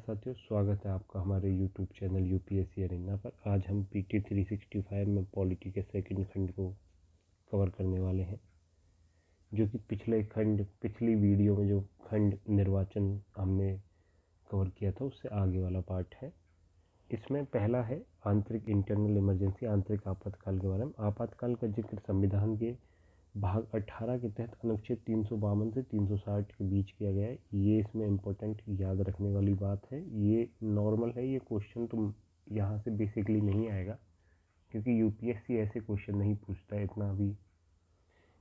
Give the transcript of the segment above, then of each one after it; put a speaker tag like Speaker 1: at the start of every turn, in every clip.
Speaker 1: साथियों, स्वागत है आपका हमारे YouTube चैनल यूपीएससी अरेना पर। आज हम पीटी 365 में पॉलिटी के सेकंड खंड को कवर करने वाले हैं, जो कि पिछली वीडियो में जो खंड निर्वाचन हमने कवर किया था उससे आगे वाला पार्ट है। इसमें पहला है आंतरिक इंटरनल इमरजेंसी, आंतरिक आपातकाल के बारे में। आपातकाल का जिक्र संविधान के भाग 18 के तहत अनुच्छेद 352 से 360 के बीच किया गया है। ये इसमें इम्पोर्टेंट याद रखने वाली बात है। ये नॉर्मल है, ये क्वेश्चन तुम यहाँ से बेसिकली नहीं आएगा, क्योंकि यूपीएससी ऐसे क्वेश्चन नहीं पूछता है इतना। अभी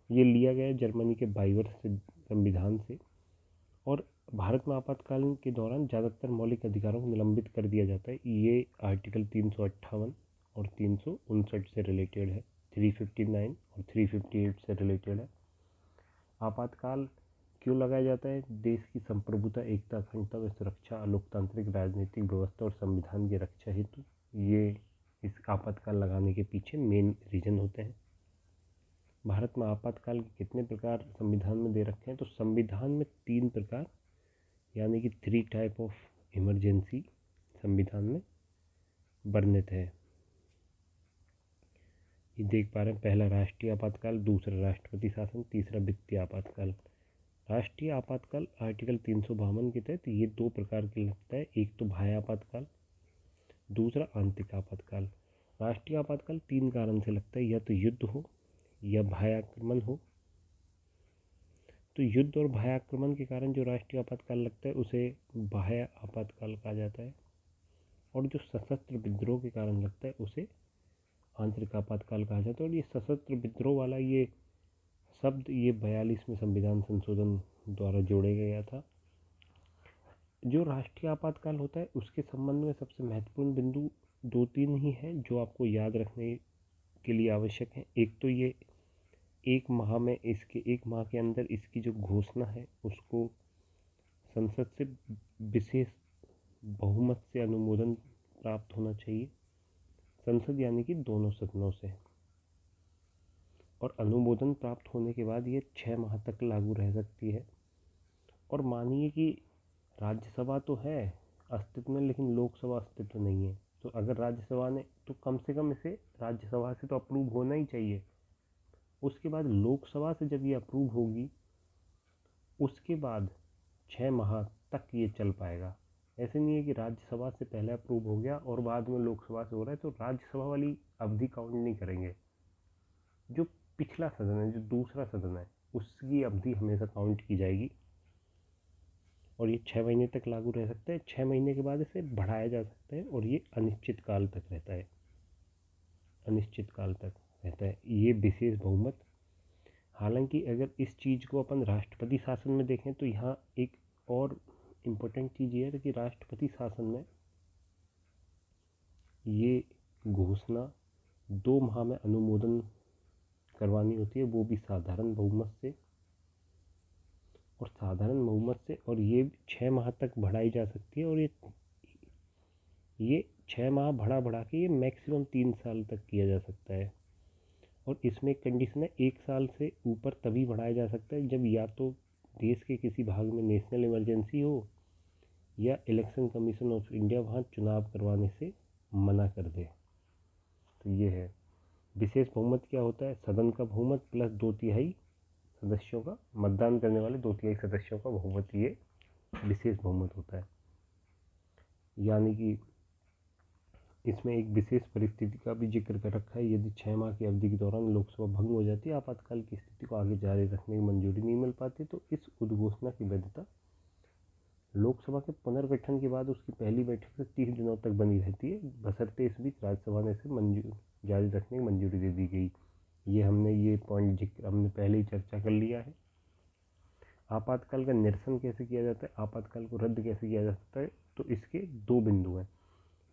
Speaker 1: ये लिया गया है जर्मनी के बाइवर से संविधान से। और भारत में आपातकाल के दौरान ज़्यादातर मौलिक अधिकारों को निलंबित कर दिया जाता है। ये आर्टिकल 358 और 359 से रिलेटेड है, 359 और 358 से रिलेटेड है। आपातकाल क्यों लगाया जाता है? देश की संप्रभुता, एकता, अखंडता व सुरक्षा, लोकतांत्रिक राजनीतिक व्यवस्था और संविधान की रक्षा हेतु ये इस आपातकाल लगाने के पीछे मेन रीजन होते हैं। भारत में आपातकाल के कितने प्रकार संविधान में दे रखे हैं? तो संविधान में 3 प्रकार यानी कि 3 टाइप ऑफ इमरजेंसी संविधान में वर्णित है। ये देख पा रहे हैं, पहला राष्ट्रीय आपातकाल, दूसरा राष्ट्रपति शासन, तीसरा वित्तीय आपातकाल। राष्ट्रीय आपातकाल आर्टिकल 352 के तहत ये 2 प्रकार के लगता है, एक तो बाह्य आपातकाल, दूसरा आंतरिक आपातकाल। राष्ट्रीय आपातकाल 3 कारण से लगता है, या तो युद्ध हो या बाह्य आक्रमण हो। तो युद्ध और बाह्य आक्रमण के कारण जो राष्ट्रीय आपातकाल लगता है उसे बाह्य आपातकाल कहा जाता है, और जो सशस्त्र विद्रोह के कारण लगता है उसे आंतरिक आपातकाल कहा जाता है। और ये सशस्त्र विद्रोह वाला ये शब्द ये 42वें संविधान संशोधन द्वारा जोड़े गया था। जो राष्ट्रीय आपातकाल होता है उसके संबंध में सबसे महत्वपूर्ण बिंदु 2-3 ही हैं जो आपको याद रखने के लिए आवश्यक है। एक तो ये 1 माह के अंदर इसकी जो घोषणा है उसको संसद से विशेष बहुमत से अनुमोदन प्राप्त होना चाहिए, संसद यानी कि दोनों सदनों से। और अनुमोदन प्राप्त होने के बाद ये 6 माह तक लागू रह सकती है। और मानिए कि राज्यसभा तो है अस्तित्व में, लेकिन लोकसभा अस्तित्व नहीं है, तो अगर राज्यसभा ने, तो कम से कम इसे राज्यसभा से तो अप्रूव होना ही चाहिए। उसके बाद लोकसभा से जब ये अप्रूव होगी उसके बाद 6 माह तक ये चल पाएगा। ऐसे नहीं है कि राज्यसभा से पहले अप्रूव हो गया और बाद में लोकसभा से हो रहा है तो राज्यसभा वाली अवधि काउंट नहीं करेंगे। जो पिछला सदन है, जो दूसरा सदन है, उसकी अवधि हमेशा काउंट की जाएगी। और ये 6 महीने तक लागू रह सकता है। 6 महीने के बाद इसे बढ़ाया जा सकता है और ये अनिश्चित काल तक रहता है, अनिश्चित काल तक रहता है ये विशेष बहुमत। हालांकि अगर इस चीज़ को अपन राष्ट्रपति शासन में देखें तो यहाँ एक और इम्पोर्टेंट चीज़ ये है कि राष्ट्रपति शासन में ये घोषणा 2 माह में अनुमोदन करवानी होती है, वो भी साधारण बहुमत से। और साधारण बहुमत से, और ये 6 माह तक बढ़ाई जा सकती है। और ये 6 माह बढ़ा के ये मैक्सिमम 3 साल तक किया जा सकता है। और इसमें एक कंडीशन है, 1 साल से ऊपर तभी बढ़ाया जा सकता है जब या तो देश के किसी भाग में नेशनल इमरजेंसी हो या इलेक्शन कमीशन ऑफ इंडिया वहाँ चुनाव करवाने से मना कर दे। तो ये है विशेष बहुमत। क्या होता है? सदन का बहुमत प्लस 2/3 सदस्यों का, मतदान करने वाले 2/3 सदस्यों का बहुमत, ये विशेष बहुमत होता है। यानी कि इसमें एक विशेष परिस्थिति का भी जिक्र कर रखा है। यदि 6 माह की अवधि के दौरान लोकसभा भंग हो जाती है, आपातकाल की स्थिति को आगे जारी रखने की मंजूरी नहीं मिल पाती, तो इस उद्घोषणा की वैधता लोकसभा के पुनर्गठन के बाद उसकी पहली बैठक से 30 दिनों तक बनी रहती है, बशर्ते इस बीच राज्यसभा ने इसे जारी रखने की मंजूरी दे दी गई। ये पॉइंट हमने पहले ही चर्चा कर लिया है। आपातकाल का निरसन कैसे किया जाता है, आपातकाल को रद्द कैसे किया जा सकता है? तो इसके 2 बिंदु हैं।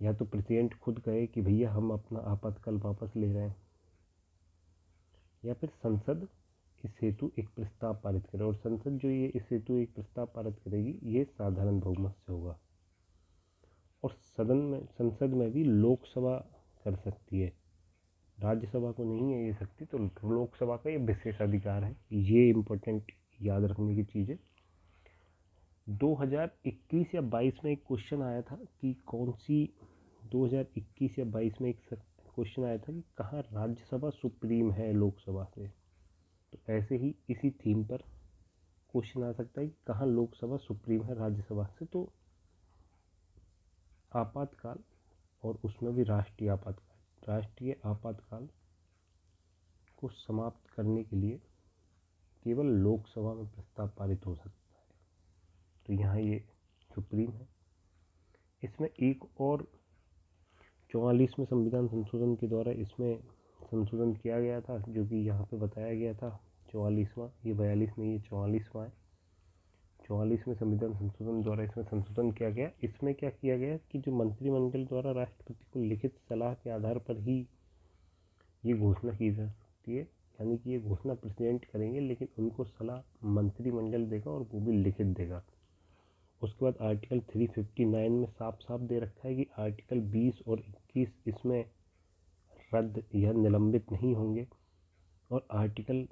Speaker 1: या तो प्रेसिडेंट खुद कहे कि भैया हम अपना आपातकाल वापस ले रहे हैं, या फिर संसद इस हेतु एक प्रस्ताव पारित करे। और संसद जो ये इस हेतु एक प्रस्ताव पारित करेगी ये साधारण बहुमत से होगा। और संसद में भी लोकसभा कर सकती है, राज्यसभा को नहीं है ये सकती, तो लोकसभा का ये विशेष अधिकार है। ये इम्पोर्टेंट याद रखने की चीज़ है। 2021 या 22 में एक क्वेश्चन आया था कि कौन सी 2021 या 22 में एक क्वेश्चन आया था कि कहाँ राज्यसभा सुप्रीम है लोकसभा से। तो ऐसे ही इसी थीम पर क्वेश्चन आ सकता है कि कहाँ लोकसभा सुप्रीम है राज्यसभा से। तो आपातकाल और उसमें भी राष्ट्रीय आपातकाल को समाप्त करने के लिए केवल लोकसभा में प्रस्ताव पारित हो सकता है। तो यहाँ ये सुप्रीम है। इसमें एक और 44वें संविधान संशोधन के द्वारा इसमें संशोधन किया गया था, जो कि यहाँ पे बताया गया था 44वां, ये 42 नहीं, ये 44वां है। 44वें संविधान संशोधन द्वारा इसमें संशोधन किया गया। इसमें क्या किया गया कि जो मंत्रिमंडल द्वारा राष्ट्रपति को लिखित सलाह के आधार पर ही ये घोषणा की जा सकती है, यानी कि ये घोषणा प्रेसिडेंट करेंगे, लेकिन उनको सलाह मंत्रिमंडल देगा और वो भी लिखित देगा। उसके बाद आर्टिकल 359 में साफ साफ दे रखा है कि आर्टिकल 20 और 21 इसमें रद्द या निलंबित नहीं होंगे। और आर्टिकल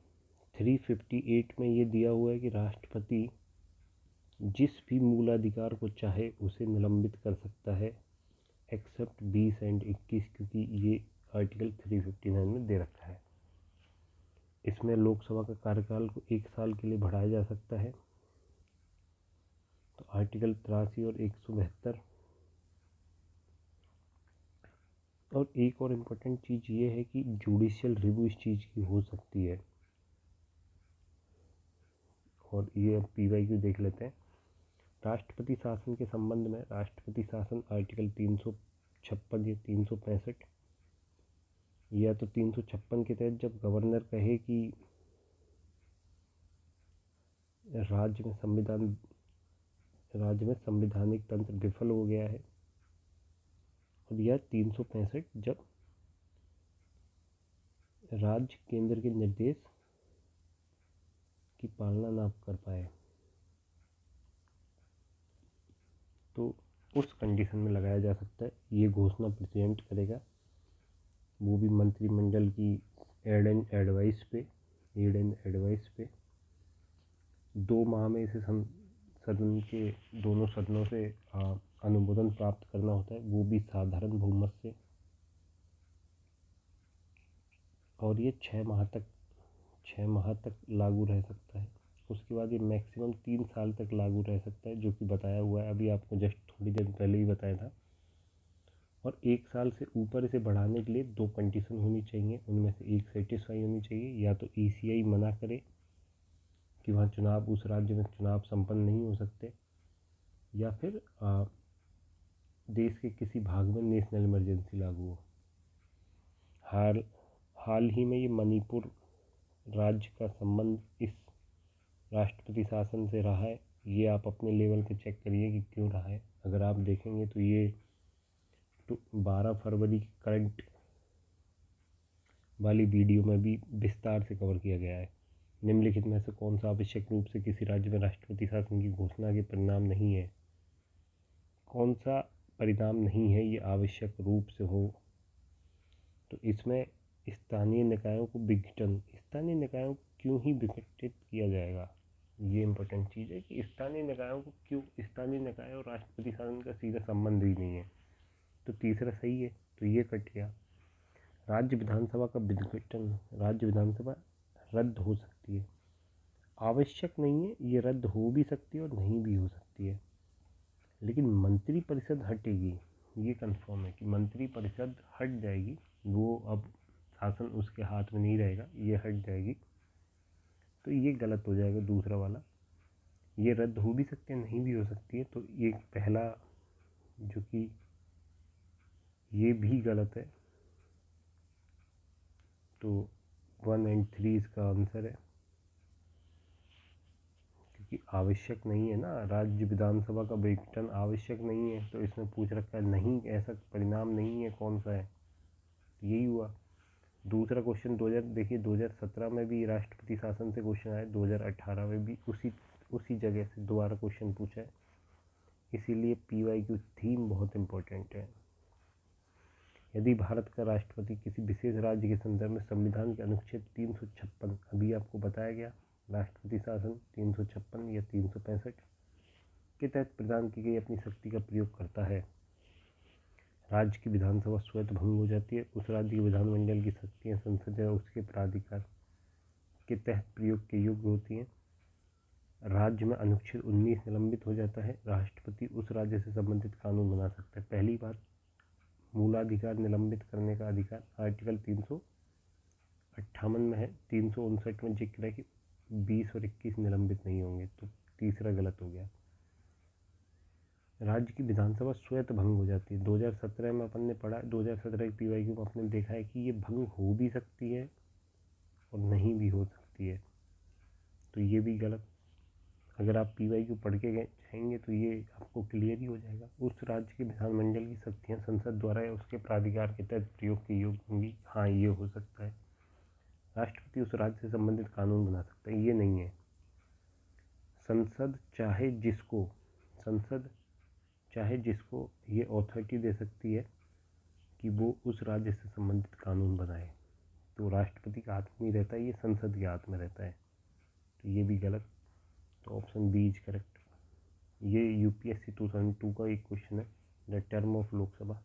Speaker 1: 358 में ये दिया हुआ है कि राष्ट्रपति जिस भी मूलाधिकार को चाहे उसे निलंबित कर सकता है, एक्सेप्ट 20 एंड 21, क्योंकि ये आर्टिकल 359 में दे रखा है। इसमें लोकसभा का कार्यकाल को 1 साल के लिए बढ़ाया जा सकता है। तो आर्टिकल 83 और 172। और एक और इम्पोर्टेंट चीज़ ये है कि जुडिशियल रिव्यू इस चीज़ की हो सकती है। और ये PYQ देख लेते हैं। राष्ट्रपति शासन के संबंध में राष्ट्रपति शासन आर्टिकल 356 या 365, या तो 356 के तहत जब गवर्नर कहे कि राज्य में संवैधानिक तंत्र विफल हो गया है, और यह 365 जब राज्य केंद्र के निर्देश की पालना ना कर पाए, तो उस कंडीशन में लगाया जा सकता है। ये घोषणा प्रेसिडेंट करेगा, वो भी मंत्रिमंडल की एड एंड एडवाइस पे 2 माह में इसे सदन के दोनों सदनों से अनुमोदन प्राप्त करना होता है, वो भी साधारण बहुमत से। और ये 6 माह तक लागू रह सकता है। उसके बाद ये मैक्सिमम 3 साल तक लागू रह सकता है, जो कि बताया हुआ है, अभी आपको जस्ट थोड़ी देर पहले ही बताया था। और 1 साल से ऊपर इसे बढ़ाने के लिए 2 कंडीशन होनी चाहिए, उनमें से एक सेटिस्फाई होनी चाहिए, या तो ECI मना करे कि वहाँ उस राज्य में चुनाव संपन्न नहीं हो सकते, या फिर देश के किसी भाग में नेशनल इमरजेंसी लागू हो। हाल ही में ये मणिपुर राज्य का संबंध इस राष्ट्रपति शासन से रहा है। ये आप अपने लेवल पे चेक करिए कि क्यों रहा है। अगर आप देखेंगे तो ये 12 फरवरी की करंट वाली वीडियो में भी विस्तार से कवर किया गया है। निम्नलिखित में से कौन सा आवश्यक रूप से किसी राज्य में राष्ट्रपति शासन की घोषणा के परिणाम नहीं है? कौन सा परिणाम नहीं है ये आवश्यक रूप से हो? तो इसमें स्थानीय निकायों को क्यों ही विघटित किया जाएगा, ये इम्पोर्टेंट चीज़ है कि स्थानीय निकाय और राष्ट्रपति शासन का सीधा संबंध ही नहीं है। तो तीसरा सही है, तो ये कट गया। राज्य विधानसभा का विघटन, राज्य विधानसभा रद्द हो सकती है, आवश्यक नहीं है, ये रद्द हो भी सकती है और नहीं भी हो सकती है। लेकिन मंत्रिपरिषद हटेगी, ये कंफर्म है कि मंत्रिपरिषद हट जाएगी, वो अब शासन उसके हाथ में नहीं रहेगा, ये हट जाएगी। तो ये गलत हो जाएगा दूसरा वाला। ये रद्द हो भी सकती है, नहीं भी हो सकती है। तो ये पहला जो कि ये भी गलत है। तो 1 और 3 इसका आंसर है, क्योंकि आवश्यक नहीं है ना, राज्य विधानसभा का विघटन आवश्यक नहीं है। तो इसमें पूछ रखा है नहीं, ऐसा परिणाम नहीं है, कौन सा है? यही हुआ। दूसरा क्वेश्चन 2017 में भी राष्ट्रपति शासन से क्वेश्चन आया, 2018 में भी उसी जगह से दोबारा क्वेश्चन पूछा है। इसीलिए PYQ थीम बहुत इम्पोर्टेंट है। यदि भारत का राष्ट्रपति किसी विशेष राज्य के संदर्भ में संविधान के अनुच्छेद 356, अभी आपको बताया गया, राष्ट्रपति शासन 356 या 365, के तहत प्रदान की गई अपनी शक्ति का प्रयोग करता है। राज्य की विधानसभा स्वतः भंग हो जाती है। उस राज्य के विधानमंडल की शक्तियाँ संसद या उसके प्राधिकार के तहत प्रयोग के योग्य होती हैं। राज्य में अनुच्छेद 19 निलंबित हो जाता है। राष्ट्रपति उस राज्य से संबंधित कानून बना सकता है। पहली बात, मूलाधिकार निलंबित करने का अधिकार आर्टिकल 358 में है। 359 में जिक्र है कि 20 और 21 निलंबित नहीं होंगे, तो तीसरा गलत हो गया। राज्य की विधानसभा स्वतः भंग हो जाती है। 2017 में अपन ने पढ़ा, 2017 की PYQ में आपने देखा है कि ये भंग हो भी सकती है और नहीं भी हो सकती है, तो ये भी गलत। अगर आप PYQ पढ़ के जाएंगे तो ये आपको क्लियर ही हो जाएगा। उस राज्य के विधानमंडल की शक्तियाँ संसद द्वारा या उसके प्राधिकार के तहत प्रयोग के योग्य होंगी। हाँ, ये हो सकता है। राष्ट्रपति उस राज्य से संबंधित कानून बना सकता है, ये नहीं है। संसद चाहे जिसको ये अथॉरिटी दे सकती है कि वो उस राज्य से संबंधित कानून बनाए, तो राष्ट्रपति के हाथ में नहीं रहता है, ये संसद के हाथ में रहता है, तो ये भी गलत। तो ऑप्शन बी इज करेक्ट। ये UPSC 2002 का एक क्वेश्चन है। The term of Lok Sabha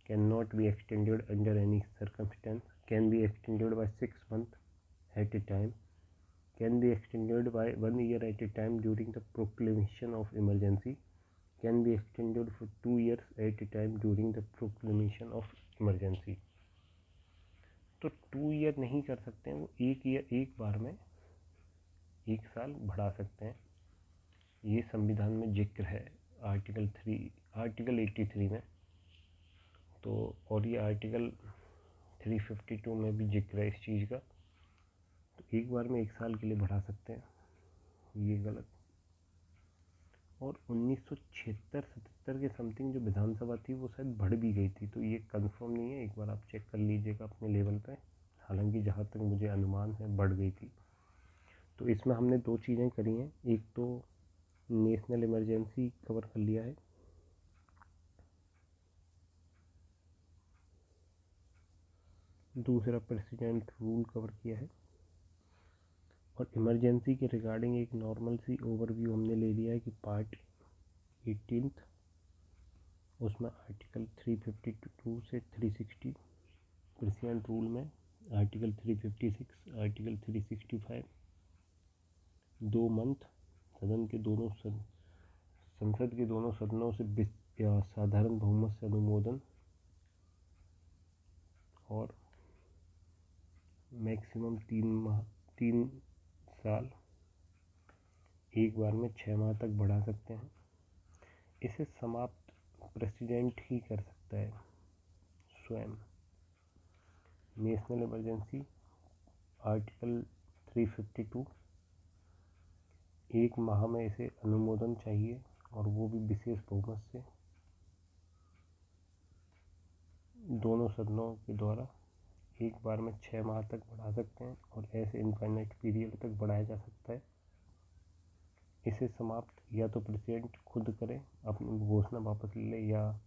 Speaker 1: can not be extended under any circumstance, can be extended by 6 months at a time, can be extended by 1 year at a time during the proclamation of emergency, can be extended for 2 years at a time during the proclamation of emergency. तो 2 year नहीं कर सकते हैं, वो 1 year एक बार में 1 साल बढ़ा सकते हैं। ये संविधान में जिक्र है आर्टिकल 83 में, तो और ये आर्टिकल 352 में भी जिक्र है इस चीज़ का। तो एक बार में 1 साल के लिए बढ़ा सकते हैं, ये गलत। और 1976-77 के समथिंग जो विधानसभा थी वो शायद बढ़ भी गई थी, तो ये कंफर्म नहीं है, एक बार आप चेक कर लीजिएगा अपने लेवल पे। हालांकि जहाँ तक मुझे अनुमान है बढ़ गई थी। तो इसमें हमने 2 चीज़ें करी हैं, एक तो नेशनल इमरजेंसी कवर कर लिया है, दूसरा प्रेसिडेंट रूल कवर किया है, और इमरजेंसी के रिगार्डिंग एक नॉर्मल सी ओवरव्यू हमने ले लिया है कि पार्ट 18 उसमें आर्टिकल 352 से 360, प्रेसिडेंट रूल में आर्टिकल 356, आर्टिकल 365, 2 month संसद के दोनों सदनों से साधारण बहुमत से अनुमोदन, और मैक्सिमम 3 साल एक बार में 6 माह तक बढ़ा सकते हैं। इसे समाप्त प्रेसिडेंट ही कर सकता है स्वयं। नेशनल इमरजेंसी आर्टिकल 352, 1 माह में इसे अनुमोदन चाहिए और वो भी विशेष बहुमत से दोनों सदनों के द्वारा। एक बार में 6 माह तक बढ़ा सकते हैं और ऐसे इनफाइनाइट पीरियड तक बढ़ाया जा सकता है। इसे समाप्त या तो प्रेसिडेंट खुद करे, अपनी घोषणा वापस ले ले, या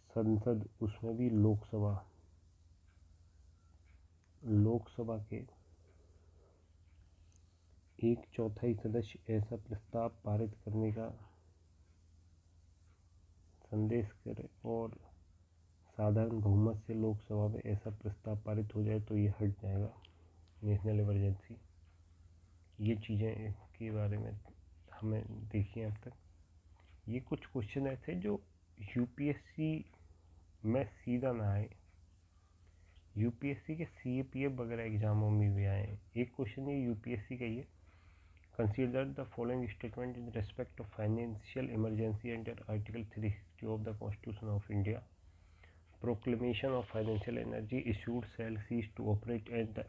Speaker 1: संसद, उसमें भी लोकसभा के 1/4 सदस्य ऐसा प्रस्ताव पारित करने का संदेश करे और साधारण बहुमत से लोकसभा में ऐसा प्रस्ताव पारित हो जाए तो ये हट जाएगा नेशनल इमरजेंसी। ये चीज़ें के बारे में हमें देखिए अब तक। ये कुछ क्वेश्चन ऐसे जो UPSC में सीधा ना आए, UPSC के CAPF वगैरह एग्जामों में भी आए। एक क्वेश्चन ये UPSC का ही है, consider the following statement in respect of financial emergency under article 360 of the constitution of India. Proclamation of financial energy issued shall cease to operate at the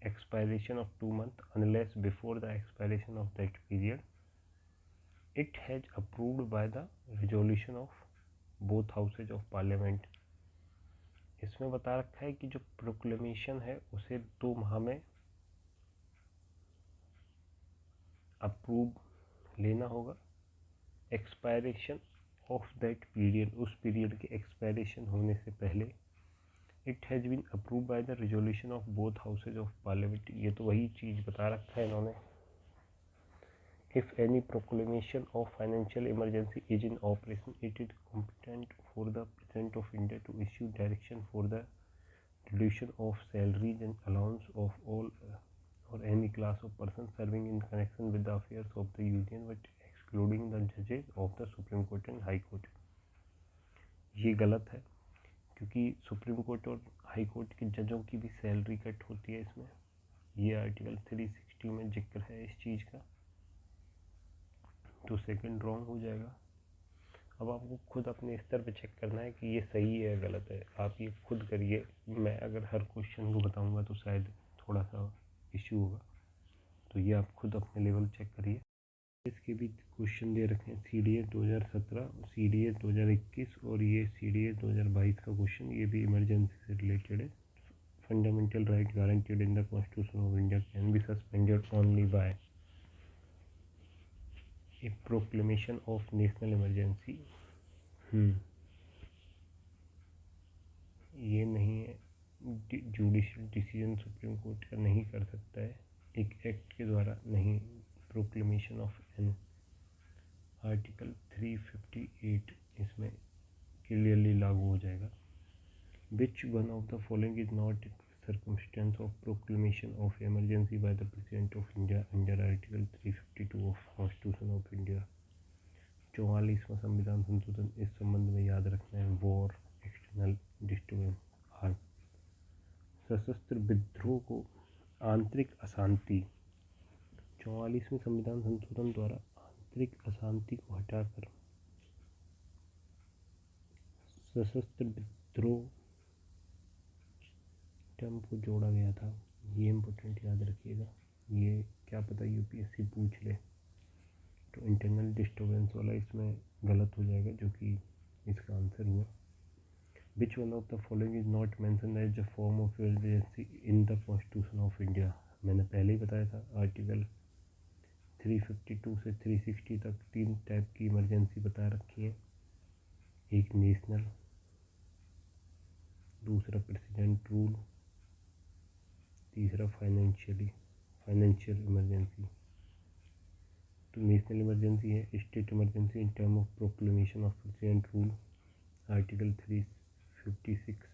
Speaker 1: expiration of 2 months unless before the expiration of that period it has approved by the resolution of both houses of parliament। इसमें बता रखा है कि जो proclamation है उसे 2 माह में अप्रूव लेना होगा, एक्सपायरेशन ऑफ दैट पीरियड, उस पीरियड के एक्सपायरेशन होने से पहले। It has been approve by the resolution of both houses of parliament. ये तो वही चीज़ बता रखा है इन्होंने। If any proclamation of financial emergency is in operation, it is competent for the President of India to issue direction for the reduction of salaries and allowance of all or any class of persons serving in connection with the affairs of the Union, but excluding the judges of the Supreme Court and High Court. ये गलत है क्योंकि supreme court और high court के जजों की भी salary cut होती है इसमें। ये आर्टिकल 360 में जिक्र है इस चीज़ का, तो सेकंड रॉन्ग हो जाएगा। अब आपको खुद अपने स्तर पे चेक करना है कि ये सही है या गलत है, आप ये खुद करिए। मैं अगर हर क्वेश्चन को बताऊंगा तो शायद थोड़ा सा इश्यू होगा, तो ये आप खुद अपने लेवल चेक करिए। इसके भी क्वेश्चन दे रखे हैं CDA 2017, CDA 2021 और ये CDA 2022 का क्वेश्चन, ये भी इमरजेंसी से रिलेटेड है। Fundamental right guaranteed in the constitution of India can be suspended only by A proclamation of national emergency. ये नहीं है, जुडिशियल डिसीजन सुप्रीम कोर्ट का नहीं कर सकता है एक एक्ट के द्वारा, नहीं। प्रोक्लेमेशन ऑफ एन आर्टिकल 358 इसमें क्लियरली लागू हो जाएगा। विच one of the following is not circumstance of proclamation of emergency by the President of India under Article 352 of Constitution of India। 44वां संविधान संशोधन इस संबंध में याद रखना है। वॉर, एक्सटर्नल डिस्टर्बेंस, आर्म, सशस्त्र विद्रोह को आंतरिक अशांति। 44वें संविधान संशोधन द्वारा आंतरिक अशांति को हटाकर सशस्त्र विद्रोह टर्म को जोड़ा गया था। ये इम्पोर्टेंट याद रखिएगा, ये क्या पता यूपीएससी पूछ ले। तो इंटरनल डिस्टर्बेंस वाला इसमें गलत हो जाएगा, जो कि इसका आंसर हुआ। Which one of the following is not mention as a form of emergency in the constitution of India. मैंने पहले ही बताया था, आर्टिकल 352 से 360 तक 3 टाइप की इमरजेंसी बता रखी है। एक नेशनल, दूसरा प्रेसिडेंट रूल, तीसरा फाइनेंशियल इमरजेंसी। तो नेशनल इमरजेंसी है state emergency in term of proclamation of president rule, article 356।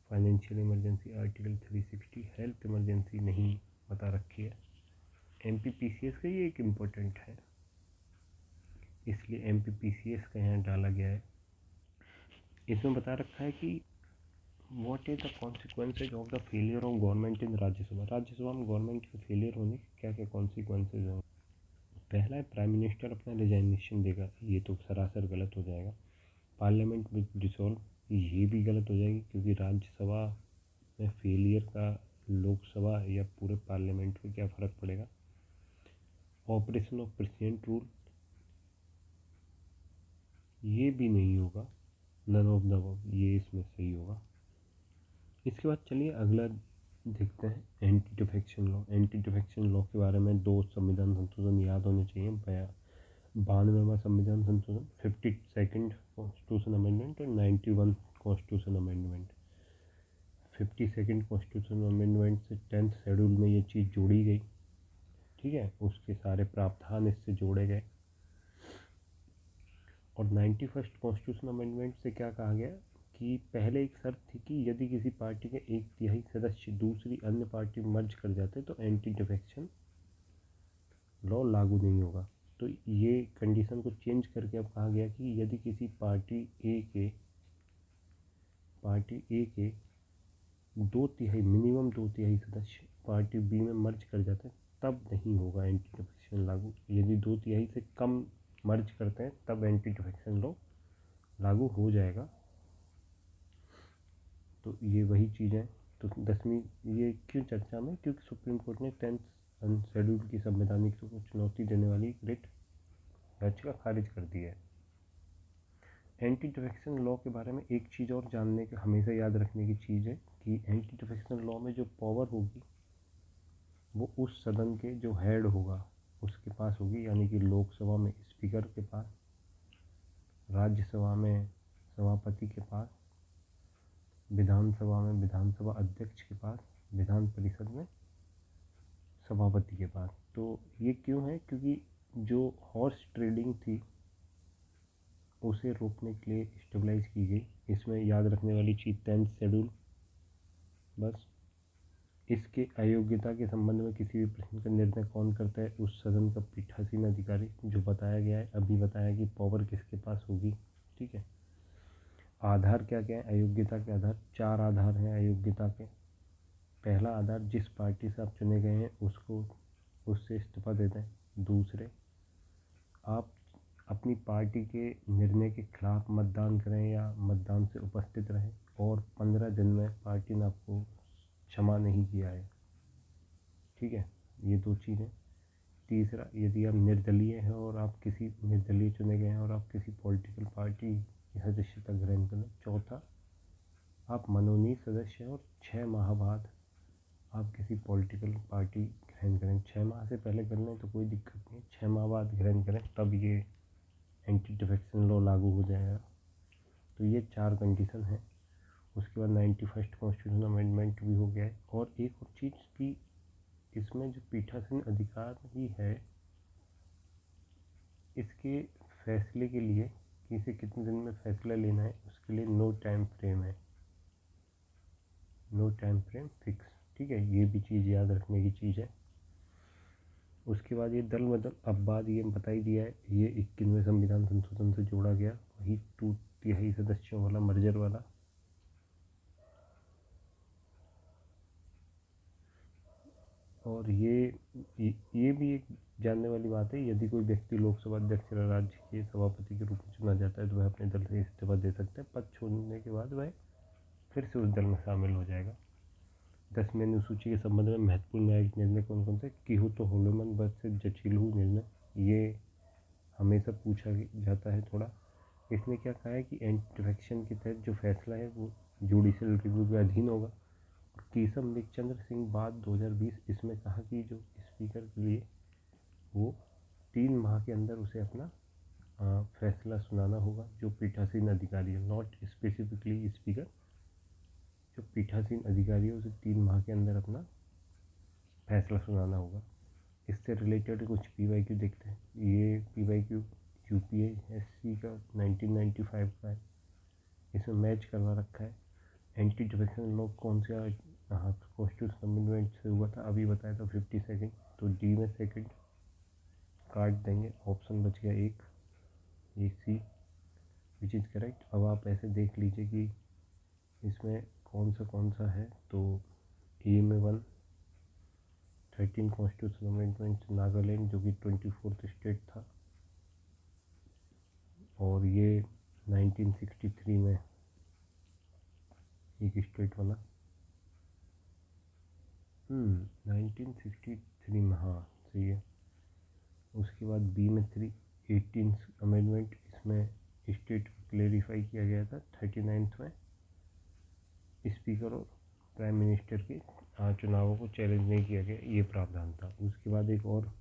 Speaker 1: Financial emergency article 360। Health emergency नहीं बता रखी है। MPPCS का ये एक इम्पोर्टेंट है, इसलिए MPPCS का यहाँ डाला गया है। इसमें बता रखा है कि what is the consequences of the failure of government in Rajya Sabha. Rajya Sabha में गवर्नमेंट के फेलियर होने के क्या क्या कॉन्सिक्वेंसेज हैं। पहला है प्राइम मिनिस्टर अपना रिजाइनेशन देगा, ये तो सरासर गलत हो जाएगा। पार्लियामेंट विद डिसॉल्व, ये भी गलत हो जाएगी, क्योंकि राज्यसभा में फेलियर का लोकसभा या पूरे पार्लियामेंट पे क्या फ़र्क पड़ेगा। ऑपरेशन ऑफ प्रेसिडेंट रूल, ये भी नहीं होगा, नन ऑफ द अबव, ये इसमें सही होगा। इसके बाद चलिए अगला देखते हैं, anti defection law. Anti defection law के बारे में 2 संविधान संशोधन याद होने चाहिए। 92वां संविधान संशोधन, 52nd कॉन्स्टिट्यूशन अमेंडमेंट और 91 constitution amendment. 52nd constitution amendment से 10th शेड्यूल में ये चीज़ जोड़ी गई, ठीक है, उसके सारे प्रावधान इससे जोड़े गए। और 91st कॉन्स्टिट्यूशन अमेंडमेंट से क्या कहा गया कि पहले एक शर्त थी कि यदि किसी पार्टी के 1/3 सदस्य दूसरी अन्य पार्टी में मर्ज कर जाते तो एंटी डिफेक्शन लॉ लागू नहीं होगा। तो ये कंडीशन को चेंज करके अब कहा गया कि यदि किसी पार्टी ए के 2/3 मिनिमम 2/3 सदस्य पार्टी बी में मर्ज कर जाते हैं तब नहीं होगा एंटी डिफेक्शन लागू। यदि 2/3 से कम मर्ज करते हैं तब एंटी डिफेक्शन लॉ लागू हो जाएगा। तो ये वही चीज़ है। तो 10वीं ये क्यों चर्चा में, क्योंकि सुप्रीम कोर्ट ने 10th शेड्यूल की संवैधानिक को चुनौती देने वाली रिट याचिका खारिज कर दी है। एंटी डिफेक्शन लॉ के बारे में एक चीज़ और जानने के हमेशा याद रखने की चीज़ है कि एंटी डिफेक्शन लॉ में जो पावर होगी वो उस सदन के जो हेड होगा उसके पास होगी, यानी कि लोकसभा में स्पीकर के पास, राज्यसभा में सभापति के पास, विधानसभा में विधानसभा अध्यक्ष के पास, विधान परिषद में सभापति के पास। तो ये क्यों है, क्योंकि जो हॉर्स ट्रेडिंग थी उसे रोकने के लिए स्टेबलाइज की गई। इसमें याद रखने वाली चीज़ 10th शेड्यूल। बस इसके अयोग्यता के संबंध में किसी भी प्रश्न का निर्णय कौन करता है? उस सदन का पीठासीन अधिकारी, जो बताया गया है अभी बताया कि पावर किसके पास होगी। ठीक है। आधार क्या क्या है अयोग्यता के आधार? 4 आधार हैं अयोग्यता के। पहला आधार, जिस पार्टी से आप चुने गए हैं उससे इस्तीफा दे दें। दूसरे, आप अपनी पार्टी के निर्णय के खिलाफ मतदान करें या मतदान से उपस्थित रहें और 15 दिन में पार्टी ने आपको क्षमा नहीं किया है। ठीक है, ये 2 चीज़ें। तीसरा, यदि आप निर्दलीय हैं और आप किसी निर्दलीय चुने गए हैं और आप किसी पॉलिटिकल पार्टी की सदस्यता ग्रहण करें। चौथा, आप मनोनीत सदस्य हैं और 6 माह बाद आप किसी पॉलिटिकल पार्टी ग्रहण करें। 6 माह से पहले कर लें तो कोई दिक्कत नहीं, 6 माह बाद ग्रहण करें तब ये एंटी डिफेक्शन लॉ लागू हो जाएगा। तो ये 4 कंडीशन है। उसके बाद 91st कॉन्स्टिट्यूशन अमेंडमेंट भी हो गया है। और एक और चीज़ की, इसमें जो पीठासीन अधिकार ही है, इसके फैसले के लिए कि इसे कितने दिन में फैसला लेना है, उसके लिए नो टाइम फ्रेम है, नो टाइम फ्रेम फिक्स। ठीक है, ये भी चीज़ याद रखने की चीज़ है। उसके बाद ये दल बदल, अब बाद ये बता ही दिया है, ये 21वें संविधान संशोधन से जोड़ा गया, वही 2/3 सदस्यों वाला मर्जर वाला। और ये भी एक जानने वाली बात है, यदि कोई व्यक्ति लोकसभा अध्यक्ष या राज्य के सभापति के रूप में चुना जाता है तो वह अपने दल से इस्तीफा दे सकता है। पद छोड़ने के बाद वह फिर से उस दल में शामिल हो जाएगा। 10वीं अनुसूची के संबंध में महत्वपूर्ण न्यायिक निर्णय कौन कौन से? किहोतो होलोमन वर्सेस जचीलहू निर्णय, ये हमेशा पूछा जाता है थोड़ा। इसने क्या कहा है कि एंटी डिफेक्शन के तहत जो फैसला है वो जुडिशियल रिव्यू के अधीन होगा। कीसम लिखचंद्र सिंह बात 2020, इसमें कहा कि जो स्पीकर के लिए वो 3 माह के अंदर उसे अपना फैसला सुनाना होगा, जो पीठासीन अधिकारी है, नॉट स्पेसिफिकली स्पीकर। जो पीठासीन अधिकारी है उसे 3 माह के अंदर अपना फैसला सुनाना होगा। इससे रिलेटेड कुछ PYQ देखते हैं। ये PYQ UPSC का 1995 का है, इसमें मैच करवा रखा है। एंटी डिफेक्शन लॉ कौन सा कॉन्स्टिट्यूशन अमेंडमेंट से हुआ था? अभी बताया था 52nd। तो डी में सेकंड काट देंगे, ऑप्शन बच गया एक सी, विच इज़ करेक्ट। अब आप ऐसे देख लीजिए कि इसमें कौन सा है। तो ए में 13 कॉन्स्टिट्यूशन अमेंडमेंट नागालैंड, जो कि 24th स्टेट था, और ये 1963 में एक स्टेट बना। 1963 में, हाँ सही है। उसके बाद बी में 18th अमेंडमेंट, इसमें स्टेट को क्लेरिफाई किया गया था। 39th में स्पीकर और प्राइम मिनिस्टर के चुनावों को चैलेंज नहीं किया गया, ये प्रावधान था। उसके बाद एक और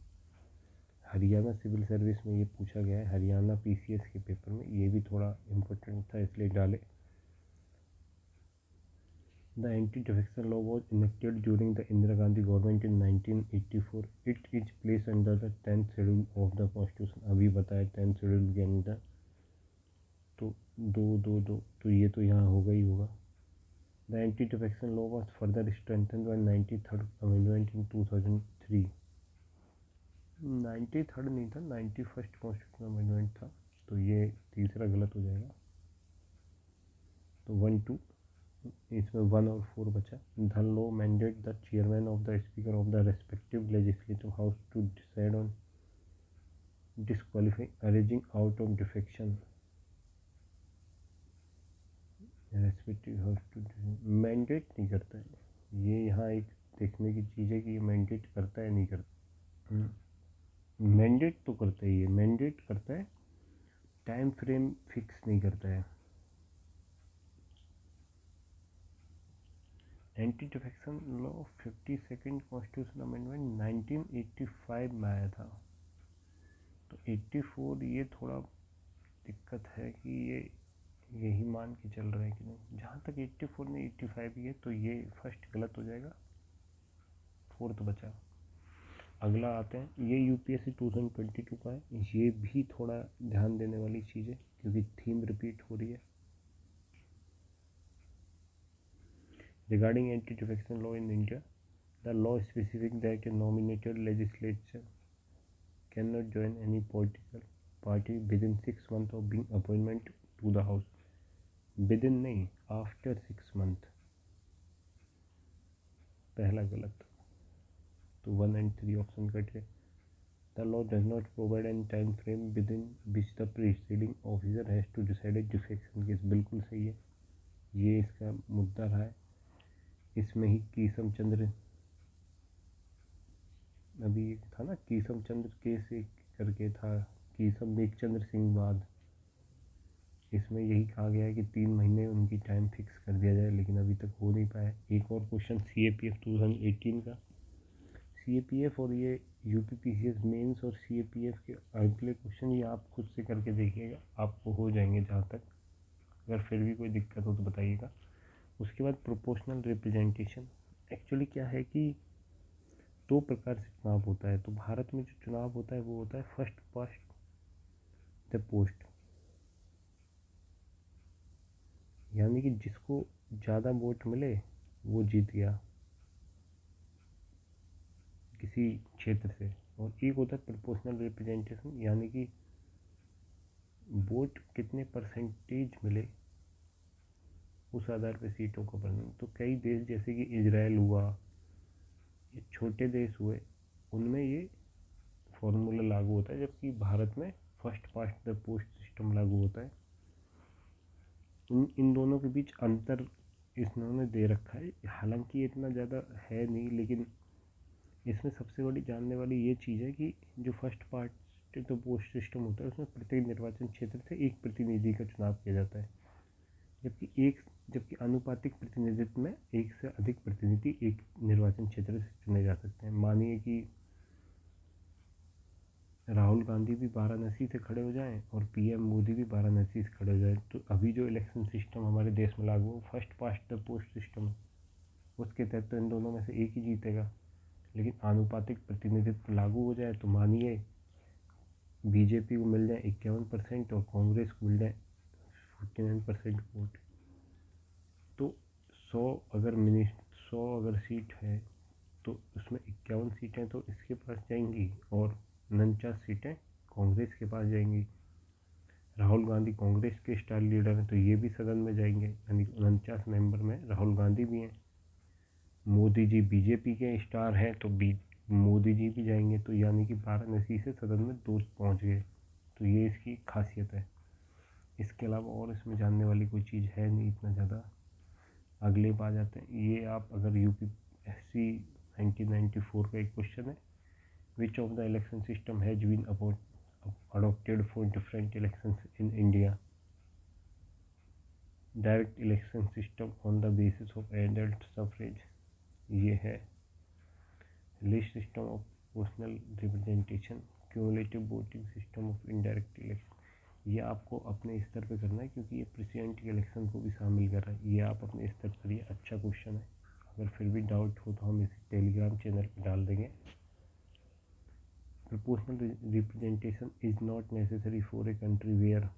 Speaker 1: हरियाणा सिविल सर्विस में ये पूछा गया है, हरियाणा PCS के पेपर में, ये भी थोड़ा इम्पोर्टेंट था इसलिए डाले। The anti-defection law was enacted during the Indira Gandhi government in 1984. It is placed under the 10th schedule of the Constitution. अभी बताया 10th schedule के अंदर। तो 2 तो ये तो यहाँ होगा ही होगा। The anti-defection law was further strengthened by 93rd Amendment in 2003. 93rd नहीं था, 91st Constitutional Amendment था, तो ये तीसरा गलत हो जाएगा। तो 1, 2, इसमें 1 और 4 बचा। The law mandate the chairman of the speaker of the respective legislative house to decide on disqualifying arranging out of defection. Respective house to mandate नहीं करता है, ये यहाँ एक देखने की चीज़ है कि ये मैंडेट करता है नहीं करता। मैंडेट तो करता ही है, मैंडेट करता है, टाइम फ्रेम फिक्स नहीं करता है। Anti defection law 52nd constitution amendment 1985 में आया था। तो 84 ये थोड़ा दिक्कत है कि ये यही मान के चल रहे हैं कि नहीं। जहाँ तक 84 में 85 ही है, तो ये फर्स्ट गलत हो जाएगा, 4th बचा। अगला आते हैं, ये यूपीएससी 2022 का है, ये भी थोड़ा ध्यान देने वाली चीज़ है क्योंकि थीम रिपीट हो रही है। Regarding anti defection law in India, the law specific that a nominated legislature can not join any political party within 6 months of being appointment to the house. Within नहीं, after 6 months, पहला गलत, तो 1 and 3 option cut गए। The law does not provide any time frame within which the preceding officer has to decide a defection case। बिल्कुल सही है, ये इसका मुद्दा रहा है। इसमें ही कीसम चंद्र, अभी था ना कीसम चंद्र केस एक करके था, कीसम मेघचंद्र सिंह बाद, इसमें यही कहा गया है कि 3 महीने उनकी टाइम फिक्स कर दिया जाए, लेकिन अभी तक हो नहीं पाया। एक और क्वेश्चन CAPF 2018 का, CAPF और ये UPPCS मेंस और CAPF के अगले क्वेश्चन ये आप खुद से करके देखिएगा, आपको हो जाएंगे जहाँ तक। अगर फिर भी कोई दिक्कत हो तो बताइएगा। उसके बाद प्रोपोर्शनल रिप्रेजेंटेशन, एक्चुअली क्या है कि 2 प्रकार से चुनाव होता है। तो भारत में जो चुनाव होता है वो होता है फर्स्ट पास्ट द पोस्ट, यानी कि जिसको ज़्यादा वोट मिले वो जीत गया किसी क्षेत्र से। और एक होता है प्रोपोर्शनल रिप्रेजेंटेशन, यानी कि वोट कितने परसेंटेज मिले उस आधार पर सीटों का बंटन। तो कई देश जैसे कि इजराइल हुआ, ये छोटे देश हुए, उनमें ये फॉर्मूला लागू होता है, जबकि भारत में first past the post system लागू होता है। इन दोनों के बीच अंतर इन्होंने दे रखा है, हालांकि इतना ज़्यादा है नहीं, लेकिन इसमें सबसे बड़ी जानने वाली ये चीज़ है कि जो first past the post system होता है उसमें प्रत्येक निर्वाचन क्षेत्र से एक प्रतिनिधि का चुनाव किया जाता है, जबकि आनुपातिक प्रतिनिधित्व में एक से अधिक प्रतिनिधि एक निर्वाचन क्षेत्र से चुने जा सकते हैं। मानिए कि राहुल गांधी भी वाराणसी से खड़े हो जाएं और PM मोदी भी वाराणसी से खड़े हो जाएं, तो अभी जो इलेक्शन सिस्टम हमारे देश में लागू हो first past the post system, उसके तहत तो इन दोनों में से एक ही जीतेगा। लेकिन आनुपातिक प्रतिनिधित्व लागू हो जाए तो मानिए बीजेपी को मिल जाए 51% और कांग्रेस को मिल जाए 49% वोट, तो 100 अगर सीट है तो उसमें 51 सीटें तो इसके पास जाएंगी और 49 सीटें कांग्रेस के पास जाएंगी। राहुल गांधी कांग्रेस के स्टार लीडर हैं तो ये भी सदन में जाएंगे, यानी 49 मेंबर में राहुल गांधी भी हैं। मोदी जी बीजेपी के स्टार हैं तो मोदी जी भी जाएंगे, तो यानी कि वाराणसी से सदन में 2 पहुँच गए, तो ये इसकी खासियत है। इसके अलावा और इसमें जानने वाली कोई चीज़ है नहीं इतना ज़्यादा। अगले बार जाते हैं, ये आप अगर UPSC 1994 का एक क्वेश्चन है, which of the election system has been adopted for different elections in India? Direct election system on the basis of adult suffrage, ये है। List system of proportional representation, cumulative voting system of indirect election, ये आपको अपने स्तर पे करना है क्योंकि ये प्रेसिडेंट के इलेक्शन को भी शामिल कर रहा है। ये आप अपने स्तर पर, ये अच्छा क्वेश्चन है। अगर फिर भी डाउट हो तो हम इसे टेलीग्राम चैनल पर डाल देंगे। Proportional representation is not necessary for a country where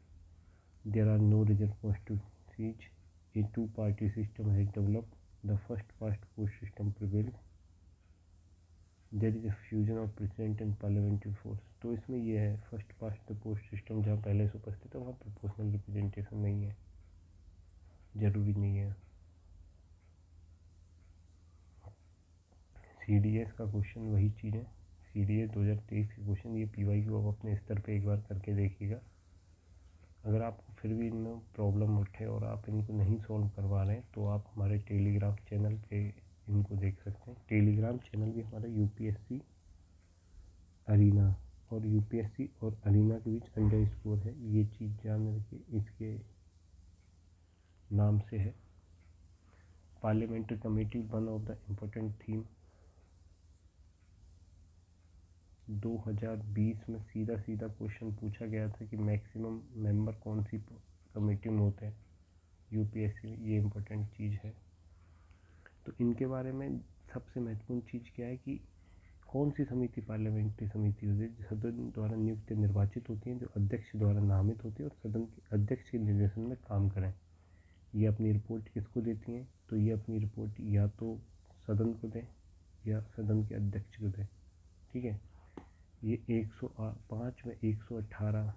Speaker 1: there are no reserved constituencies. A two-party system has developed. The first past post system prevails. There is a fusion of president and parliamentary force. तो इसमें ये है first past the post system, जहाँ पहले से उपस्थित है वहाँ प्रोपोर्शनल रिप्रेजेंटेशन नहीं है, ज़रूरी नहीं है। CDS का क्वेश्चन वही चीज़ है, CDS 2023 के क्वेश्चन, ये PYQ आप अपने स्तर पे एक बार करके देखिएगा। अगर आपको फिर भी इनमें प्रॉब्लम उठे और आप इनको नहीं सॉल्व करवा रहे हैं तो आप हमारे टेलीग्राम चैनल पे इनको देख सकते हैं। टेलीग्राम चैनल भी हमारा UPSC अरीना, और UPSC और अरीना के बीच अंडरस्कोर है, ये चीज़ जान रखिए, इसके नाम से है। Parliamentary committee, one of the important theme 2020 में सीधा क्वेश्चन पूछा गया था कि मैक्सिमम मेंबर कौन सी कमेटी में होते हैं UPSC में, ये इम्पोर्टेंट चीज़ है। तो इनके बारे में सबसे महत्वपूर्ण चीज़ क्या है कि कौन सी समिति पार्लियामेंट्री समिति होती है? जो सदन द्वारा नियुक्त निर्वाचित होती हैं, जो अध्यक्ष द्वारा नामित होती है और सदन के अध्यक्ष के निर्देशन में काम करें। ये अपनी रिपोर्ट किसको देती हैं? तो ये अपनी रिपोर्ट या तो सदन को दें या सदन के अध्यक्ष को दें। ठीक है, ये 105 में 118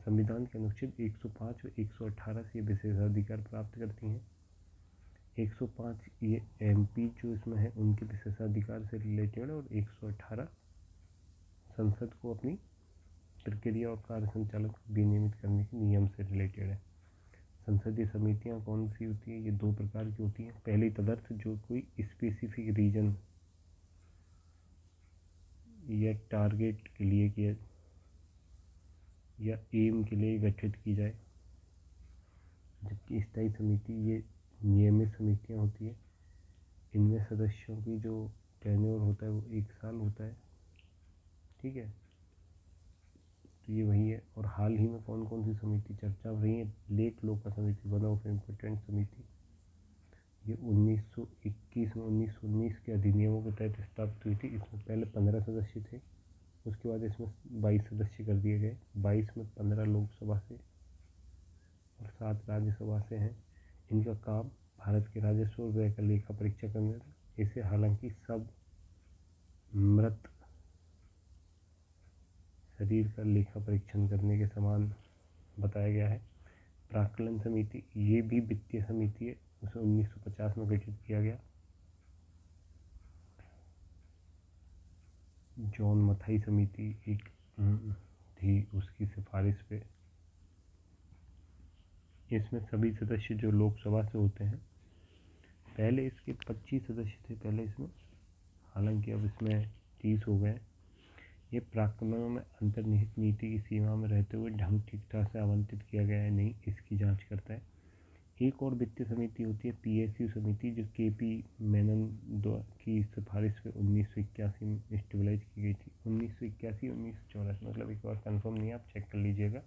Speaker 1: संविधान के अनुच्छेद 105 व 118 से ये विशेषाधिकार प्राप्त करती हैं। 105 ये MP जो इसमें है उनके विशेषाधिकार से रिलेटेड है और 118 संसद को अपनी प्रक्रिया और कार्य संचालन को विनियमित करने के नियम से रिलेटेड है। संसदीय समितियां कौन सी होती हैं? ये दो प्रकार की होती हैं। पहली तदर्थ जो कोई स्पेसिफिक रीजन या टारगेट के लिए किया या एम के लिए गठित की जाए, जबकि स्थायी समिति ये नियमित समितियां होती है। इनमें सदस्यों की जो टेन्योर होता है वो 1 साल होता है। ठीक है, तो ये वही है। और हाल ही में कौन कौन सी समिति चर्चा में रही है? लेख लोका समिति, वन ऑफ इम्पोर्टेंट समिति, ये 1921 में 1919 के अधिनियमों के तहत स्थापित हुई थी। इसमें पहले 15 सदस्य थे, उसके बाद इसमें 22 सदस्य कर दिए गए। 22 में 15 लोकसभा से और 7 राज्यसभा से हैं। इनका काम भारत के राजस्व और व्यय का लेखा परीक्षा करने था। इसे हालांकि सब मृत शरीर का लेखा परीक्षण करने के समान बताया गया है। प्राक्कलन समिति ये भी वित्तीय समिति है, उसे 1950 में गठित किया गया। जॉन मथाई समिति एक थी, उसकी सिफारिश पे। इसमें सभी सदस्य जो लोकसभा से होते हैं, पहले इसके 25 सदस्य थे पहले इसमें, हालांकि अब इसमें 30 हो गए। ये प्राक्कलनों में अंतर्निहित नीति की सीमा में रहते हुए ढंग ठीक ठाक से आवंटित किया गया है नहीं, इसकी जांच करता है। एक और वित्तीय समिति होती है PSU समिति, जो KP मेनन की सिफारिश पे 1981 में स्टेबलाइज की गई थी। 1981 1984 मतलब एक बार कंफर्म नहीं है, आप चेक कर लीजिएगा,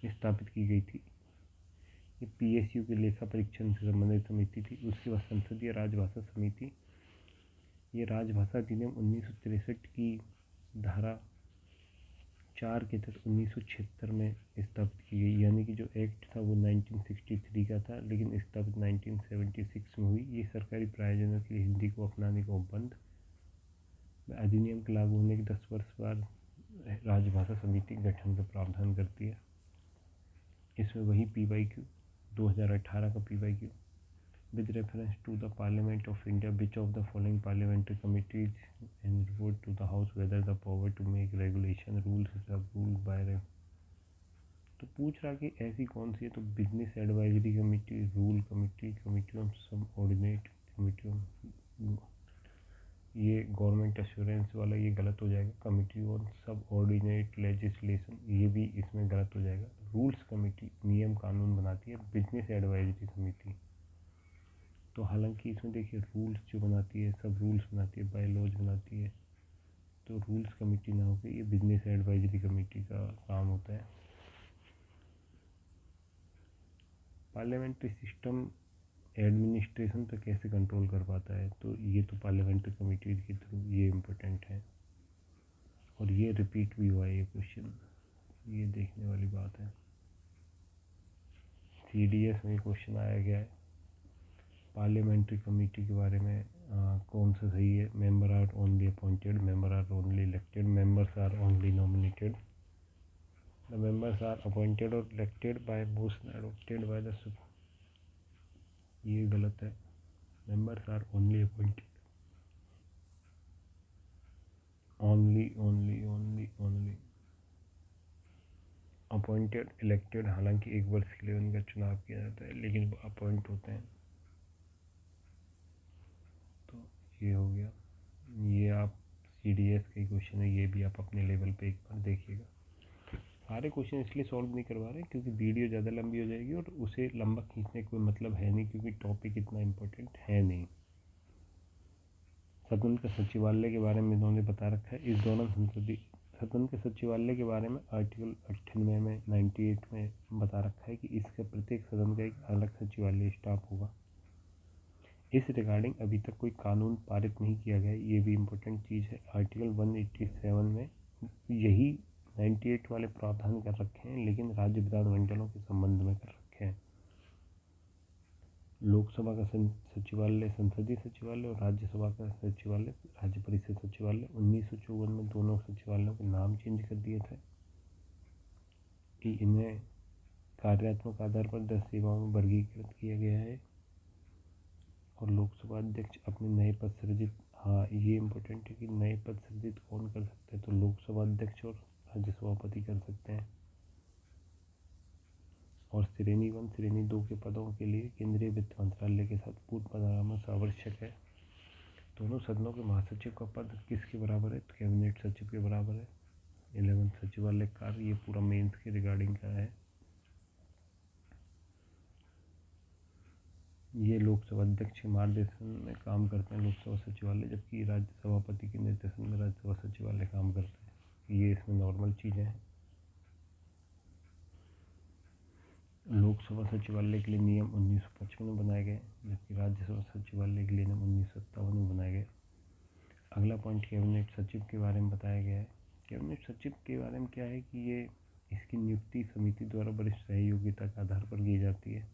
Speaker 1: स्थापित की गई थी। ये PSU के लेखा परीक्षण से संबंधित समिति थी। उसके बाद संसदीय राजभाषा समिति, ये राजभाषा अधिनियम 1963 की धारा 4 के तहत 1976 में स्थापित की गई, यानी कि जो एक्ट था वो 1963 का था, लेकिन स्थापित 1976 में हुई। ये सरकारी प्रयोजनों के लिए हिंदी को अपनाने का उपबंध। अधिनियम के लागू होने के 10 वर्ष बाद राजभाषा समिति गठन का प्रावधान करती है। इसमें वही PYQ 2018 का PYQ, with reference to the Parliament of India, which of the following parliamentary committees and report to the House whether the power to make regulation rules is ruled by तो पूछ रहा कि ऐसी कौन सी है? तो business advisory committee, rule committee, committee on सब ordinate, committee on ये गवर्नमेंट एश्योरेंस वाला ये गलत हो जाएगा। कमेटी ऑन सब ऑर्डिनेट लेजिस्लेशन ये भी इसमें गलत हो जाएगा। रूल्स कमेटी नियम कानून बनाती है। बिजनेस एडवाइजरी समिति तो हालांकि इसमें देखिए रूल्स जो बनाती है, सब रूल्स बनाती है, बाय लॉज बनाती है, तो रूल्स कमेटी ना होकर ये बिजनेस एडवाइजरी कमेटी का काम होता है। पार्लियामेंट्री सिस्टम एडमिनिस्ट्रेशन पर कैसे कंट्रोल कर पाता है? तो ये तो पार्लियामेंट्री कमेटी के थ्रू, ये इम्पोर्टेंट है और ये रिपीट भी हुआ है ये क्वेश्चन, ये देखने वाली बात है। CDS में क्वेश्चन आया गया है पार्लियामेंट्री कमेटी के बारे में, कौन सा सही है? Member are only appointed, member are only elected, members are only nominated. The members are appointed और elected by motion adopted by the supreme, ये गलत है। Members are only appointed, only only only only appointed elected, हालांकि 1 वर्ष के लिए उनका चुनाव किया जाता है लेकिन वो अपॉइंट होते हैं। तो ये हो गया, ये आप CDS के क्वेश्चन है, ये भी आप अपने लेवल पे एक बार देखिएगा। सारे क्वेश्चन इसलिए सॉल्व नहीं करवा रहे क्योंकि वीडियो ज़्यादा लंबी हो जाएगी और उसे लंबा खींचने का कोई मतलब है नहीं, क्योंकि टॉपिक इतना इम्पोर्टेंट है नहीं। सदन के सचिवालय के बारे में इन्होंने बता रखा है। इस दौरान सदन के सचिवालय के बारे में आर्टिकल 98 में 98 में बता रखा है कि इसका प्रत्येक सदन का एक अलग सचिवालय स्टाफ होगा। इस रिगार्डिंग अभी तक कोई कानून पारित नहीं किया गया, ये भी इम्पोर्टेंट चीज़ है। आर्टिकल 187 में यही 98 वाले प्रावधान कर रखे हैं, लेकिन राज्य विधानमंडलों के संबंध में कर रखे हैं। लोकसभा का सचिवालय संसदीय सचिवालय और राज्यसभा का सचिवालय राज्य परिषद सचिवालय। 1954 में दोनों सचिवालयों के नाम चेंज कर दिए थे कि इन्हें कार्यात्मक आधार पर 10 सेवाओं में वर्गीकृत किया गया है। और लोकसभा अध्यक्ष अपने नए पद सृजित, हाँ ये इम्पोर्टेंट है कि नए पद सृजित कौन कर सकते हैं, तो लोकसभा अध्यक्ष और राज्य सभापति कर सकते हैं। और श्रेणी 1 श्रेणी 2 के पदों के लिए केंद्रीय वित्त मंत्रालय के साथ पूर्व परामर्श आवश्यक है। दोनों सदनों के महासचिव का पद किसके बराबर है, तो कैबिनेट सचिव के बराबर है। 11 सचिवालय कार्य, ये पूरा मेंस के रिगार्डिंग का है। ये लोकसभा अध्यक्ष के मार्गदर्शन में काम करते हैं लोकसभा सचिवालय, जबकि राज्य सभापति के निर्देशन में राज्यसभा सचिवालय काम करता है। ये इसमें नॉर्मल चीज़ें हैं। लोकसभा सचिवालय के लिए नियम 1955 में बनाए गए, जबकि राज्यसभा सचिवालय के लिए नियम 1957 में बनाए गए। अगला पॉइंट कैबिनेट सचिव के बारे में बताया गया है। कैबिनेट सचिव के बारे में क्या है कि ये इसकी नियुक्ति समिति द्वारा वरिष्ठ सहयोगिता के आधार पर की जाती है।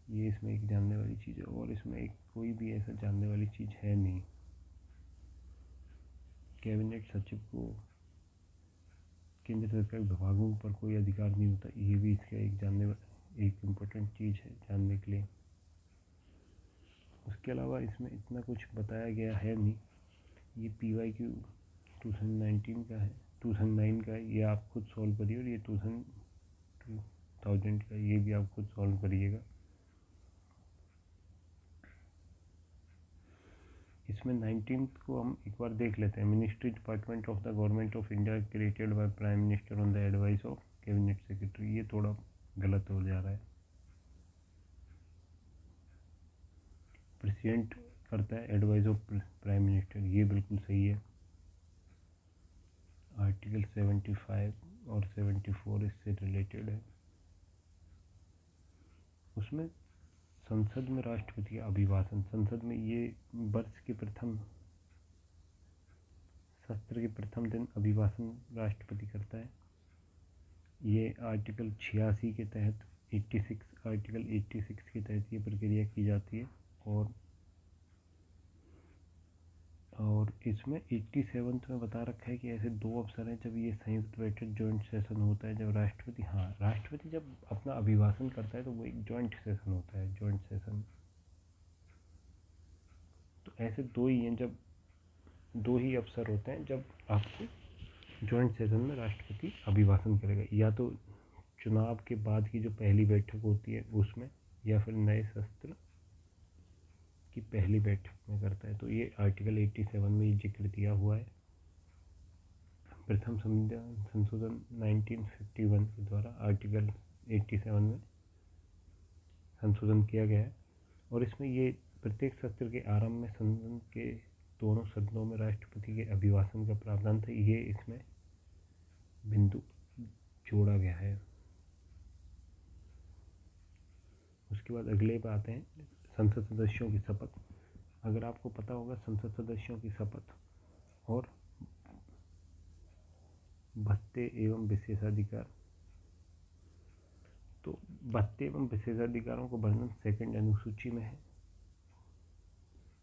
Speaker 1: ये इसमें एक जानने वाली चीज़ है, और इसमें एक कोई भी ऐसा जानने वाली चीज़ है नहीं। कैबिनेट सचिव को केंद्र सरकार विभागों पर कोई अधिकार नहीं होता, ये भी इसका एक इम्पोर्टेंट चीज़ है जानने के लिए। उसके अलावा इसमें इतना कुछ बताया गया है नहीं। ये PYQ 2019 का है, 2009 का है, ये आप खुद सॉल्व करिए। और ये 2000 का, ये भी आप खुद सॉल्व करिएगा। इसमें 19th को हम एक बार देख लेते हैं। Ministry department of the government of India created by prime minister on the advice of cabinet secretary, ये थोड़ा गलत हो जा रहा है। प्रेसिडेंट करता है एडवाइस ऑफ प्राइम मिनिस्टर, ये बिल्कुल सही है। आर्टिकल 75 और 74 इससे रिलेटेड है। उसमें संसद में राष्ट्रपति का अभिभाषण, संसद में ये वर्ष के प्रथम सत्र के प्रथम दिन अभिभाषण राष्ट्रपति करता है। ये आर्टिकल 86 के तहत आर्टिकल 86 के तहत ये प्रक्रिया की जाती है। और इसमें 87 में बता रखा है कि ऐसे 2 अवसर हैं जब ये संयुक्त बैठक जॉइंट सेशन होता है, जब राष्ट्रपति जब अपना अभिभाषण करता है तो वो एक जॉइंट सेशन होता है, जॉइंट सेशन। तो ऐसे 2 ही हैं, जब 2 ही अवसर होते हैं जब आपको जॉइंट सेशन में राष्ट्रपति अभिभाषण करेगा, या तो चुनाव के बाद की जो पहली बैठक होती है उसमें, या फिर नए सत्र की पहली बैठक में करता है। तो ये आर्टिकल 87 में ये जिक्र दिया हुआ है। प्रथम संशोधन 1951 के द्वारा आर्टिकल 87 में संशोधन किया गया है। और इसमें ये प्रत्येक सत्र के आरंभ में संसद के दोनों सदनों में राष्ट्रपति के अभिभाषण का प्रावधान था, ये इसमें बिंदु जोड़ा गया है। उसके बाद अगले पे आते हैं संसद सदस्यों की शपथ। अगर आपको पता होगा संसद सदस्यों की शपथ और भत्ते एवं विशेषाधिकार, तो भत्ते एवं विशेषाधिकारों को वर्णन 2nd अनुसूची में है,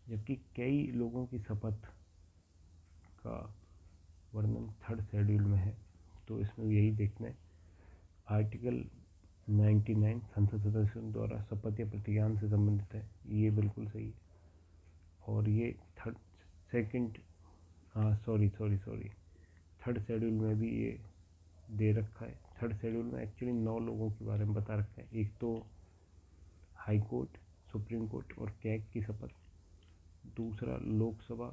Speaker 1: जबकि कई लोगों की शपथ का वर्णन 3rd शेड्यूल में है। तो इसमें यही देखना है। आर्टिकल 99 संसद सदस्यों द्वारा शपथ या प्रतिज्ञान से संबंधित है, ये बिल्कुल सही है। और ये 3rd शेड्यूल में भी ये दे रखा है। 3rd शेड्यूल में एक्चुअली 9 लोगों के बारे में बता रखा है। एक तो हाई कोर्ट, सुप्रीम कोर्ट और कैग की शपथ। दूसरा लोकसभा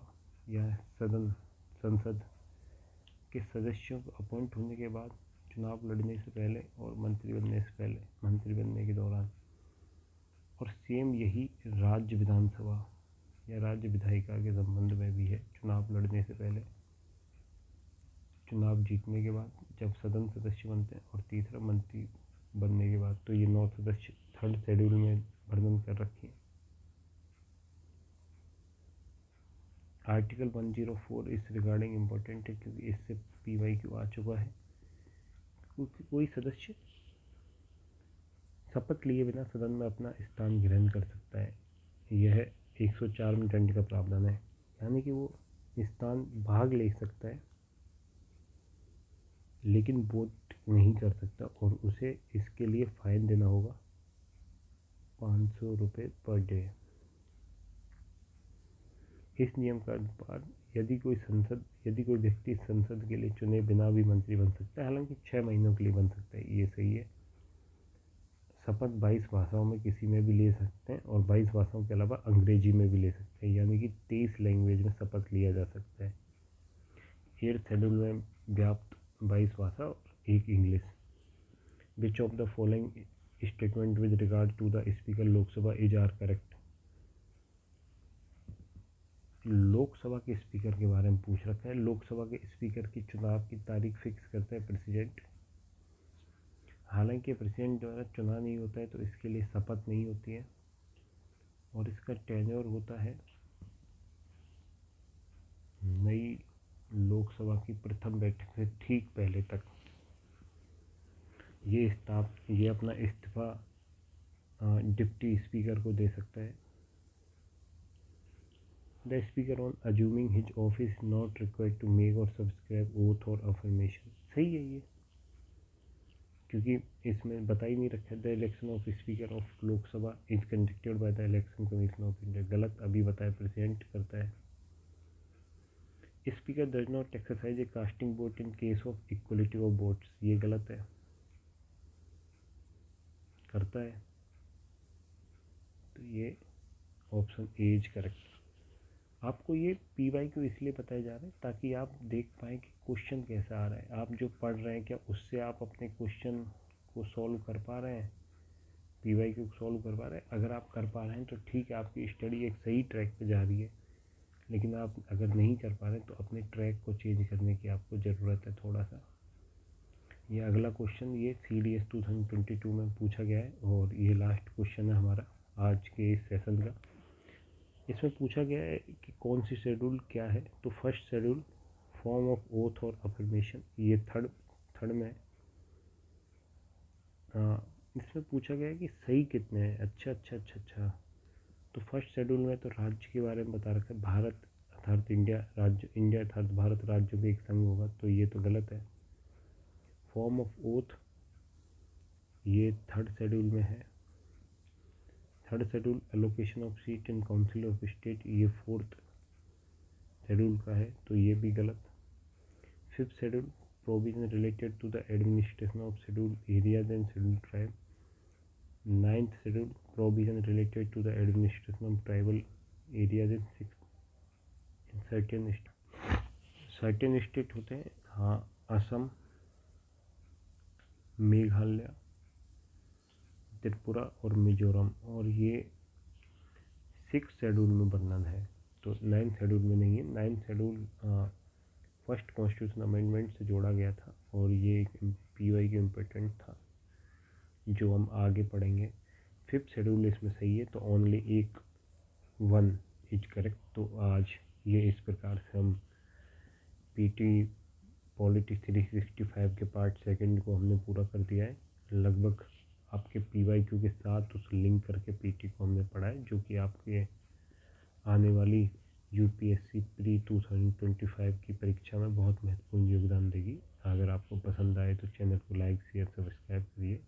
Speaker 1: या संसद के सदस्यों को अपॉइंट होने के बाद, चुनाव लड़ने से पहले और मंत्री बनने से पहले, मंत्री बनने के दौरान। और सेम यही राज्य विधानसभा या राज्य विधायिका के संबंध में भी है। चुनाव लड़ने से पहले, चुनाव जीतने के बाद जब सदन सदस्य बनते हैं, और तीसरा मंत्री बनने के बाद। तो ये 9 सदस्य 3rd शेड्यूल में वर्णन कर रखे हैं। आर्टिकल 104 इस रिगार्डिंग इम्पोर्टेंट है क्योंकि इससे PYQ आ चुका है। कोई सदस्य शपथ लिए बिना सदन में अपना स्थान ग्रहण कर सकता है। यह 104 में दंड का प्रावधान है, यानी कि वो स्थान भाग ले सकता है लेकिन वोट नहीं कर सकता और उसे इसके लिए फाइन देना होगा 500 रुपये पर डे। इस नियम का अनुसार यदि कोई व्यक्ति संसद के लिए चुने बिना भी मंत्री बन सकता है, हालांकि 6 महीनों के लिए बन सकता है, ये सही है। शपथ 22 भाषाओं में किसी में भी ले सकते हैं और 22 भाषाओं के अलावा अंग्रेजी में भी ले सकते हैं, यानी कि 23 लैंग्वेज में शपथ लिया जा सकता है। 8th शेड्यूल में व्याप्त 22 भाषा और 1 English. Which of the following statement with regard to the speaker Lok Sabha is are correct. Lok Sabha के स्पीकर के बारे में पूछ रखा है। लोकसभा के स्पीकर की चुनाव की तारीख फिक्स करता है प्रेसिडेंट। हालांकि प्रेसिडेंट द्वारा चुनाव नहीं होता है तो इसके लिए शपथ नहीं होती है और इसका टेन्योर होता है नई लोकसभा की प्रथम बैठक से ठीक पहले तक। ये अपना इस्तीफा डिप्टी स्पीकर को दे सकता है। The speaker on assuming his office not required to make और सब्सक्राइब ओथ और अफर्मेशन। सही है ये, क्योंकि इसमें बता ही नहीं रखा है the election of speaker of Lok Sabha is conducted by the election commission of India. गलत, अभी बताया प्रेसिडेंट करता है। Speaker does not exercise A casting vote in case of equality of votes. ये गलत है, करता है, तो ये ऑप्शन ए इज करेक्ट। आपको ये PYQ इसलिए बताया जा रहा है ताकि आप देख पाएँ कि क्वेश्चन कैसा आ रहा है। आप जो पढ़ रहे हैं क्या उससे आप अपने क्वेश्चन को सॉल्व कर पा रहे हैं, PYQ को सॉल्व कर पा रहे हैं। अगर आप कर पा रहे हैं तो ठीक है, आपकी स्टडी एक सही ट्रैक पे जा रही है। लेकिन आप अगर नहीं कर पा रहे तो अपने ट्रैक को चेंज करने की आपको ज़रूरत है थोड़ा सा। ये अगला क्वेश्चन ये CDS 2022 में पूछा गया है और ये लास्ट क्वेश्चन है हमारा आज के इस सेशन का। इसमें पूछा गया है कि कौन सी शेड्यूल क्या है। तो first schedule form of oath और अफर्मेशन, ये थर्ड में है। इसमें पूछा गया है कि सही कितने हैं। अच्छा। तो फर्स्ट शेड्यूल में तो राज्य के बारे में बता रखा है, भारत अर्थात इंडिया, राज्य इंडिया अर्थात भारत राज्यों के एक संघ होगा, तो ये तो गलत है। फॉर्म ऑफ ओथ ये थर्ड शेड्यूल में है। Third schedule allocation of seat in council of state ये फोर्थ शेड्यूल का है, तो ये भी गलत। Fifth schedule provision related to the administration of schedule areas and schedule tribe. Ninth schedule provision related to the administration of tribal areas in certain state होते हैं, हाँ, असम, मेघालय, त्रिपुरा और मिजोरम, और ये 6th शेड्यूल में वर्णन है। तो 9th शेड्यूल में नहीं है। 9th schedule first constitution amendment से जोड़ा गया था और ये एक PYQ इम्पोर्टेंट था जो हम आगे पढ़ेंगे। 5th शेड्यूल इसमें सही है, तो ओनली एक 1 इज करेक्ट। तो आज ये इस प्रकार से हम PT पॉलिटिक्स 365 के पार्ट सेकंड को हमने पूरा कर दिया है। लगभग आपके PYQ के साथ उस लिंक करके PT को हमने पढ़ा है, जो कि आपके आने वाली UPSC प्री 2025 की परीक्षा में बहुत महत्वपूर्ण योगदान देगी। अगर आपको पसंद आए तो चैनल को लाइक शेयर सब्सक्राइब करिए।